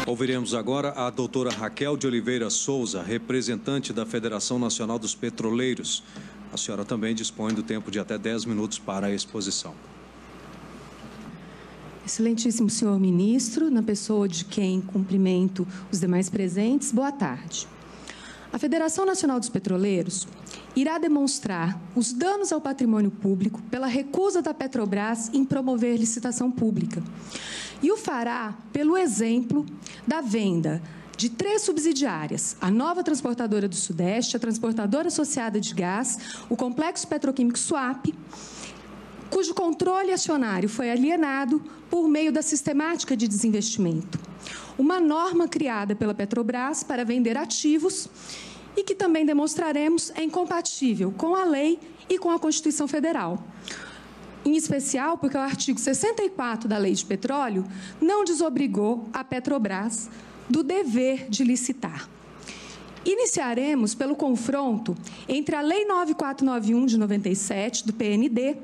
Ouviremos agora a doutora Raquel de Oliveira Souza, representante da Federação Nacional dos Petroleiros. A senhora também dispõe do tempo de até 10 minutos para a exposição. Excelentíssimo senhor ministro, na pessoa de quem cumprimento os demais presentes, boa tarde. A Federação Nacional dos Petroleiros irá demonstrar os danos ao patrimônio público pela recusa da Petrobras em promover licitação pública. E o fará pelo exemplo da venda de 3 subsidiárias, a Nova Transportadora do Sudeste, a Transportadora Associada de Gás, o Complexo Petroquímico Suape, cujo controle acionário foi alienado por meio da sistemática de desinvestimento. Uma norma criada pela Petrobras para vender ativos e que também demonstraremos é incompatível com a lei e com a Constituição Federal. Em especial porque o artigo 64 da Lei de Petróleo não desobrigou a Petrobras do dever de licitar. Iniciaremos pelo confronto entre a Lei 9491 de 97, do PND,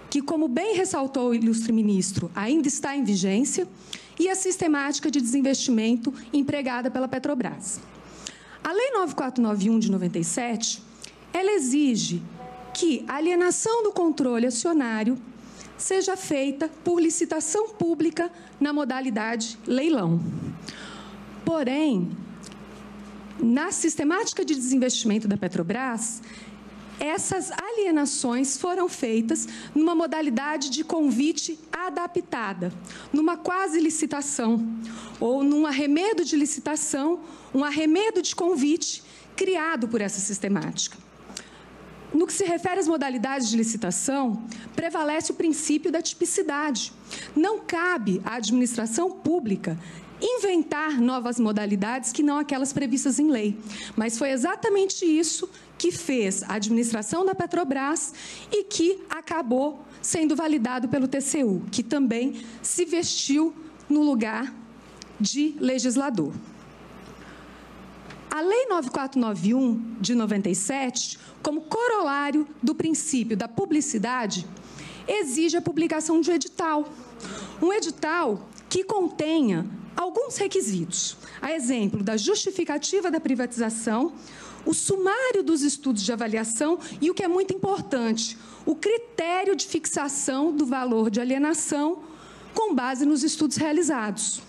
que, como bem ressaltou o ilustre ministro, ainda está em vigência, e a sistemática de desinvestimento empregada pela Petrobras. A Lei 9491 de 97, ela exige que a alienação do controle acionário seja feita por licitação pública na modalidade leilão. Porém, na sistemática de desinvestimento da Petrobras, essas alienações foram feitas numa modalidade de convite adaptada, numa quase licitação, ou num arremedo de licitação, um arremedo de convite criado por essa sistemática. No que se refere às modalidades de licitação, prevalece o princípio da tipicidade. Não cabe à administração pública inventar novas modalidades que não aquelas previstas em lei. Mas foi exatamente isso que fez a administração da Petrobras e que acabou sendo validado pelo TCU, que também se vestiu no lugar de legislador. A Lei 9491 de 97, como corolário do princípio da publicidade, exige a publicação de um edital. Um edital que contenha alguns requisitos, a exemplo da justificativa da privatização, o sumário dos estudos de avaliação e, o que é muito importante, o critério de fixação do valor de alienação com base nos estudos realizados.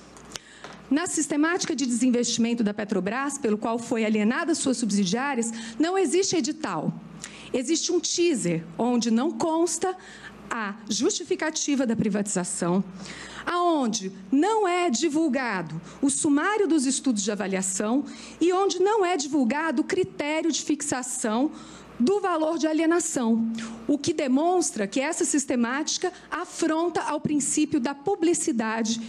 Na sistemática de desinvestimento da Petrobras, pelo qual foi alienada suas subsidiárias, não existe edital. Existe um teaser, onde não consta a justificativa da privatização, aonde não é divulgado o sumário dos estudos de avaliação e onde não é divulgado o critério de fixação do valor de alienação, o que demonstra que essa sistemática afronta ao princípio da publicidade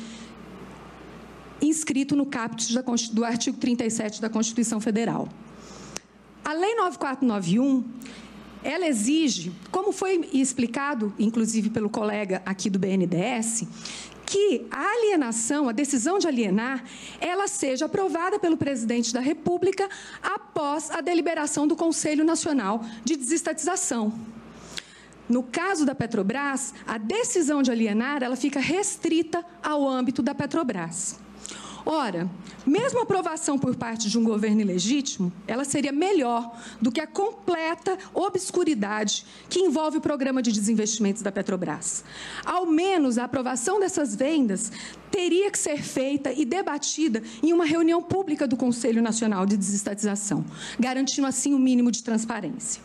inscrito no caput do artigo 37 da Constituição Federal. A Lei 9491, ela exige, como foi explicado, inclusive pelo colega aqui do BNDES, que a alienação, a decisão de alienar, ela seja aprovada pelo presidente da República após a deliberação do Conselho Nacional de Desestatização. No caso da Petrobras, a decisão de alienar, ela fica restrita ao âmbito da Petrobras. Ora, mesmo a aprovação por parte de um governo ilegítimo, ela seria melhor do que a completa obscuridade que envolve o programa de desinvestimentos da Petrobras. Ao menos a aprovação dessas vendas teria que ser feita e debatida em uma reunião pública do Conselho Nacional de Desestatização, garantindo assim o mínimo de transparência.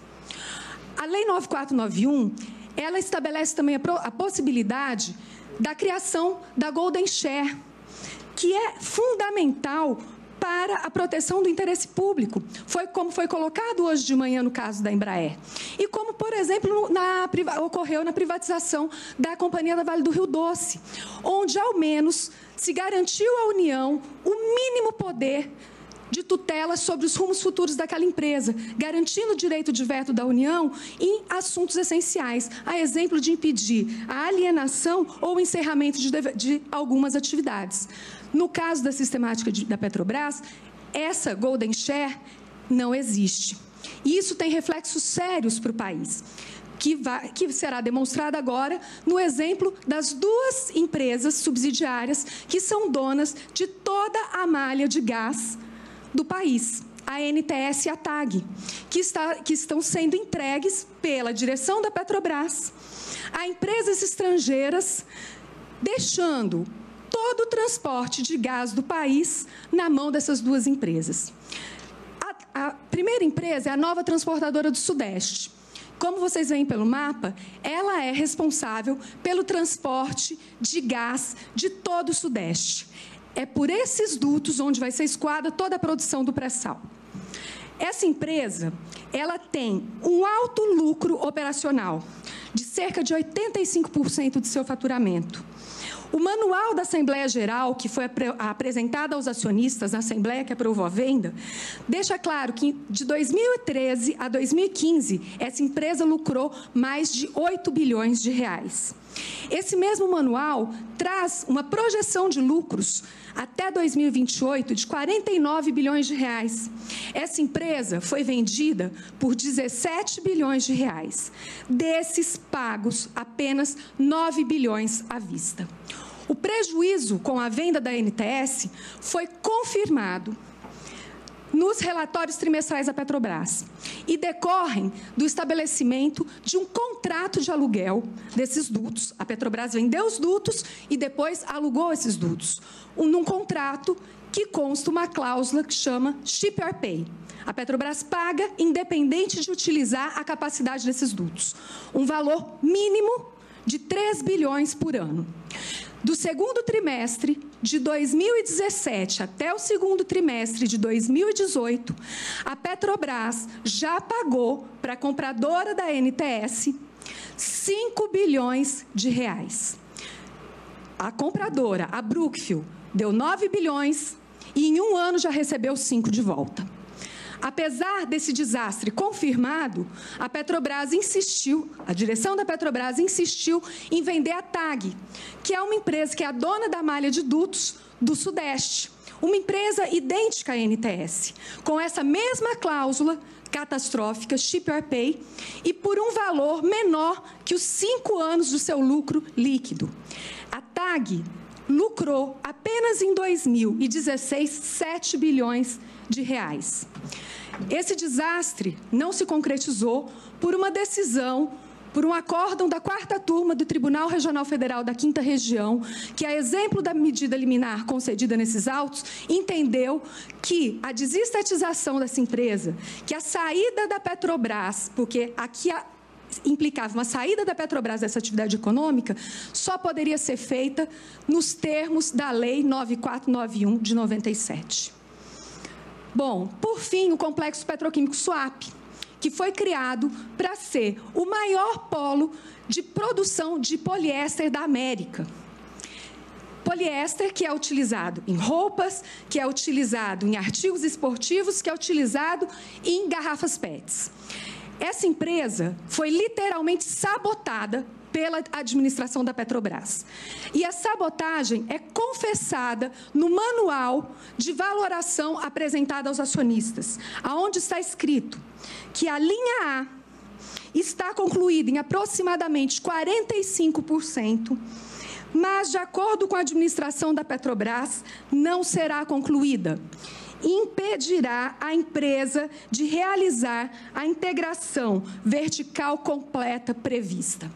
A Lei 9491, ela estabelece também a possibilidade da criação da Golden Share, que é fundamental para a proteção do interesse público, como foi colocado hoje de manhã no caso da Embraer. E como, por exemplo, ocorreu na privatização da Companhia da Vale do Rio Doce, onde, ao menos, se garantiu à União o mínimo poder de tutela sobre os rumos futuros daquela empresa, garantindo o direito de veto da União em assuntos essenciais, a exemplo de impedir a alienação ou o encerramento de algumas atividades. No caso da sistemática da Petrobras, essa Golden Share não existe. E isso tem reflexos sérios para o país. que será demonstrada agora no exemplo das duas empresas subsidiárias que são donas de toda a malha de gás do país, a NTS e a TAG, que estão sendo entregues pela direção da Petrobras a empresas estrangeiras, deixando todo o transporte de gás do país na mão dessas duas empresas. A primeira empresa é a Nova Transportadora do Sudeste. Como vocês veem pelo mapa, ela é responsável pelo transporte de gás de todo o Sudeste. É por esses dutos onde vai ser escoada toda a produção do pré-sal. Essa empresa, ela tem um alto lucro operacional, de cerca de 85% de seu faturamento. O manual da Assembleia Geral, que foi apresentado aos acionistas na Assembleia que aprovou a venda, deixa claro que de 2013 a 2015, essa empresa lucrou mais de 8 bilhões de reais. Esse mesmo manual traz uma projeção de lucros até 2028 de 49 bilhões de reais. Essa empresa foi vendida por 17 bilhões de reais. Desses pagos, apenas 9 bilhões à vista. O prejuízo com a venda da NTS foi confirmado nos relatórios trimestrais da Petrobras e decorrem do estabelecimento de um contrato de aluguel desses dutos. A Petrobras vendeu os dutos e depois alugou esses dutos, num contrato que consta uma cláusula que chama Ship or Pay. A Petrobras paga independente de utilizar a capacidade desses dutos, um valor mínimo de 3 bilhões por ano. Do segundo trimestre de 2017 até o segundo trimestre de 2018, a Petrobras já pagou para a compradora da NTS 5 bilhões de reais. A compradora, a Brookfield, deu 9 bilhões e em um ano já recebeu 5 de volta. Apesar desse desastre confirmado, a Petrobras insistiu, a direção da Petrobras insistiu em vender a TAG, que é uma empresa que é a dona da malha de dutos do Sudeste, uma empresa idêntica à NTS, com essa mesma cláusula catastrófica, Ship or Pay, e por um valor menor que os 5 anos do seu lucro líquido. A TAG lucrou apenas em 2016 7 bilhões de reais. Esse desastre não se concretizou por uma decisão, por um acórdão da 4ª turma do Tribunal Regional Federal da 5ª Região, que, a exemplo da medida liminar concedida nesses autos, entendeu que a desestatização dessa empresa, que a saída da Petrobras, porque aqui implicava uma saída da Petrobras dessa atividade econômica, só poderia ser feita nos termos da Lei 9491 de 97. Bom, por fim, o Complexo Petroquímico Suape, que foi criado para ser o maior polo de produção de poliéster da América. Poliéster que é utilizado em roupas, que é utilizado em artigos esportivos, que é utilizado em garrafas PETs. Essa empresa foi literalmente sabotada pela administração da Petrobras. E a sabotagem é confessada no manual de valoração apresentado aos acionistas, aonde está escrito que a linha A está concluída em aproximadamente 45%, mas, de acordo com a administração da Petrobras, não será concluída. Impedirá a empresa de realizar a integração vertical completa prevista.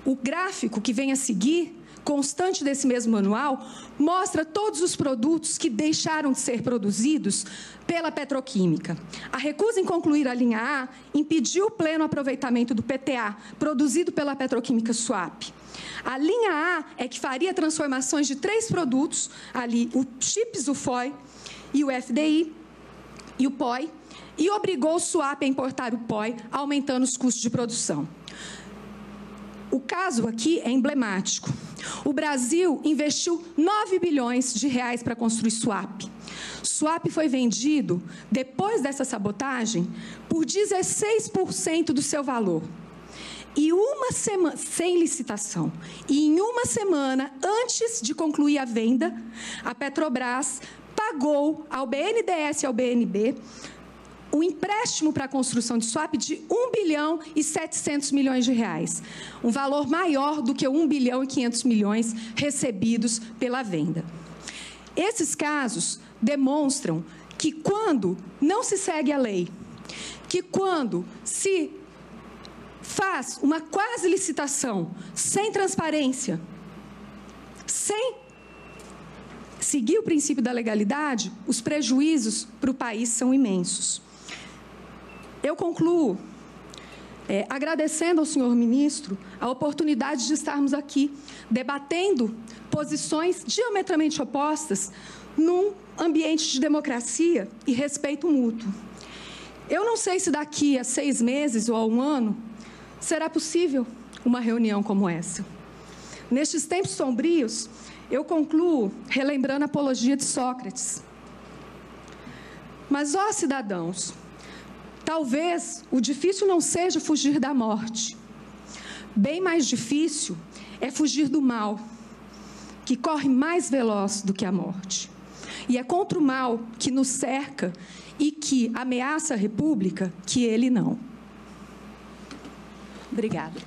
O gráfico que vem a seguir, constante desse mesmo manual, mostra todos os produtos que deixaram de ser produzidos pela petroquímica. A recusa em concluir a linha A impediu o pleno aproveitamento do PTA, produzido pela Petroquímica Suape. A linha A é que faria transformações de 3 produtos, ali o CHIPS, o FOI, e o FDI, e o POI, e obrigou o Suape a importar o POI, aumentando os custos de produção. O caso aqui é emblemático. O Brasil investiu 9 bilhões de reais para construir Suape. Suape foi vendido, depois dessa sabotagem, por 16% do seu valor. E uma semana, sem licitação, e em uma semana antes de concluir a venda, a Petrobras pagou ao BNDES e ao BNB um empréstimo para a construção de swap de 1 bilhão e 700 milhões de reais, um valor maior do que 1 bilhão e 500 milhões recebidos pela venda. Esses casos demonstram que quando não se segue a lei, que quando se faz uma quase licitação sem transparência, sem seguir o princípio da legalidade, os prejuízos para o país são imensos. Eu concluo agradecendo ao senhor ministro a oportunidade de estarmos aqui debatendo posições diametralmente opostas num ambiente de democracia e respeito mútuo. Eu não sei se daqui a 6 meses ou a 1 ano será possível uma reunião como essa. Nestes tempos sombrios, eu concluo relembrando a apologia de Sócrates. Mas, ó cidadãos, talvez o difícil não seja fugir da morte. Bem mais difícil é fugir do mal, que corre mais veloz do que a morte. E é contra o mal que nos cerca e que ameaça a República que ele não. Obrigada.